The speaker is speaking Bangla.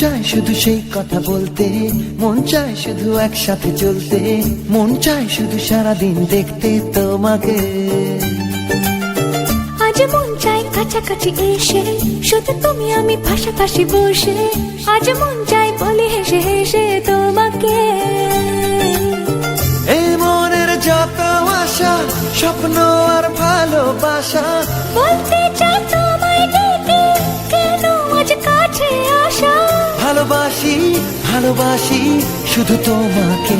চায় শুধু সেই কথা বলতে, মন চায় শুধু একসাথে চলতে, মন চায় শুধু সারাদিন দেখতে তোমাকে। আজ মন চায় কাছাকাছি এসে, শুধু তুমি আমি পাশাপাশি বসে, আজ মন চায় বলি হেসে হেসে তোমাকে। এই মনের যত আশা, স্বপ্ন আর ভালোবাসা, বলতে চাই তোমায় ডেকে, কেন আজ কাছে আসা। ভালোবাসি ভালোবাসি শুধু তোমাকে।